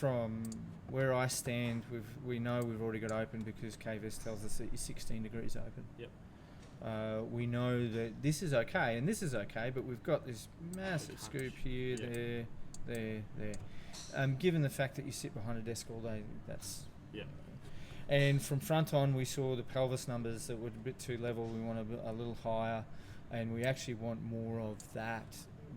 from where I stand, we know we've already got open because KVS tells us that you're 16 degrees open. Yep. We know that this is okay and this is okay, but we've got this massive scoop here, Yep. there. Given the fact that you sit behind a desk all day, that's... Yep. And from front on, we saw the pelvis numbers that were a bit too level. We want a little higher, and we actually want more of that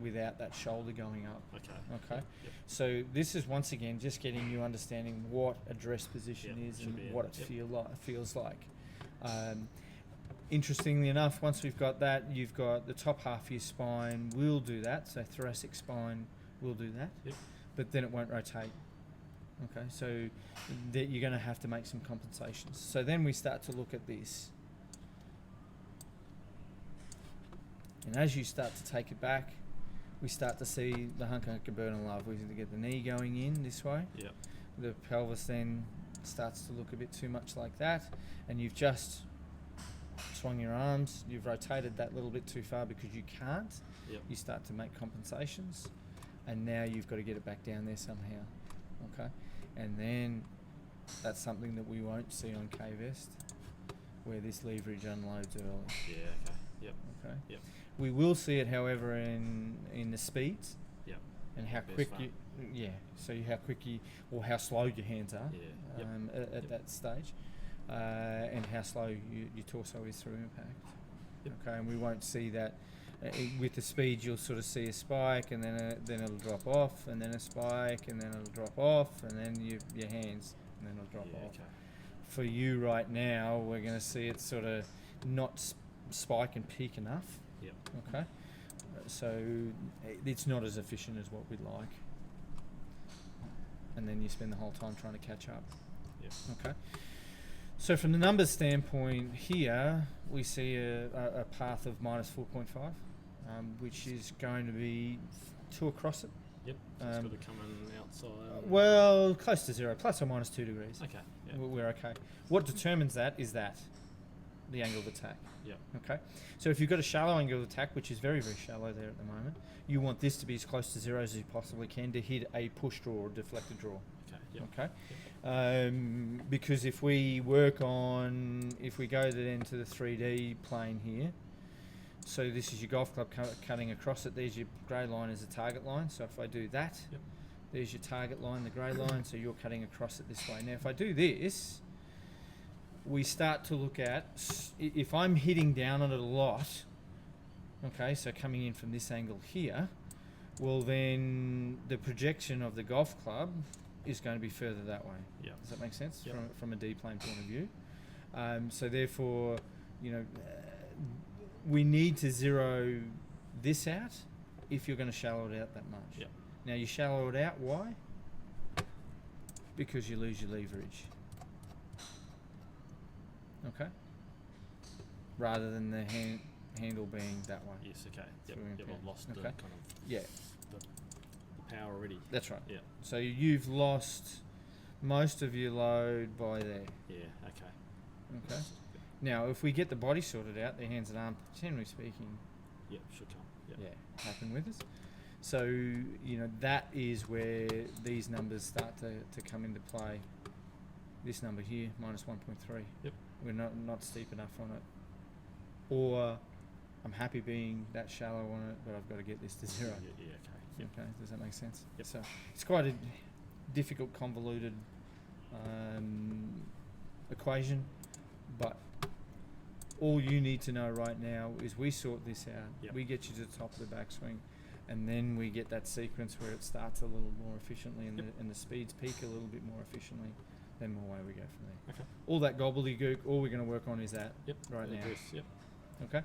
without that shoulder going up. Okay. Yep. So this is once again just getting you understanding what a dress position Yep, is should and be what it. it Yep. feels like. Interestingly enough, once we've got that, you've got the top half of your spine will do that. So thoracic spine will do that, Yep. but then it won't rotate. Okay, so that you're going to have to make some compensations. So then we start to look at this. And as you start to take it back, we start to see the hunker burn and love. We get the knee going in this way. Yep. The pelvis then starts to look a bit too much like that, and you've just swung your arms, you've rotated that little bit too far because you can't. Yep. You start to make compensations, and now you've got to get it back down there somehow. Okay, and then that's something that we won't see on K-Vest, where this leverage unloads early. Yeah. Okay. Yep. Okay. Yep. We will see it, however, in the speeds. Yep. And how Best quick fun. so how quick or how slow your hands are Yeah. Yep. at that stage, and how slow your torso is through impact. Yep. Okay, and we won't see that. With the speed, you'll sort of see a spike, and then it'll drop off, and then a spike, and then it'll drop off, and then your hands, and then it'll drop off. Okay. For you right now, we're going to see it sort of not spike and peak enough. Yep. Okay, so it's not as efficient as what we'd like, and then you spend the whole time trying to catch up. Yep. Okay, so from the numbers standpoint here, we see a path of minus 4.5, which is going to be 2 across it. Yep. So it's got to come in outside. Well, close to 0, plus or minus 2 degrees. Okay. Yep. We're okay. What determines that is the angle of attack. Yep. Okay, so if you've got a shallow angle of attack, which is very, very shallow there at the moment, you want this to be as close to 0 as you possibly can to hit a push draw or deflected draw. Okay. Yep. Okay, because if we go then to the 3D plane here, so this is your golf club cutting across it. There's your grey line as a target line. So if I do that, Yep. there's your target line, the grey line. So you're cutting across it this way. Now, if I do this, we start to look at, if I'm hitting down on it a lot, okay, so coming in from this angle here, well then the projection of the golf club is going to be further that way. Yep. Does that make sense? Yep. From a D-plane point of view. So therefore, we need to zero this out if you're going to shallow it out that much. Yep. Now you shallow it out, why? Because you lose your leverage. Okay. Rather than the handle being that way. Yes. Okay. Yep. Through Yep. impact. I've lost the Okay. kind of Yeah, the power already. that's right. Yeah. So you've lost most of your load by there. Yeah. Okay. Okay. Now, if we get the body sorted out, the hands and arms, generally speaking, Yep. Should come. Yep. yeah, happen with us. So that is where these numbers start to come into play. This number here, minus 1.3. Yep. We're not steep enough on it. Or I'm happy being that shallow on it, but I've got to get this to 0. Yeah. Okay. Yep. Okay, does that make sense? Yep. So it's quite a difficult, convoluted equation, but all you need to know right now is we sort this out. Yep. We get you to the top of the backswing, and then we get that sequence where it starts a little more efficiently and, Yep. the speeds peak a little bit more efficiently. Then away we go from there. Okay. All that gobbledygook, all we're going to work on is that Yep. right the now. address, Yep. Okay?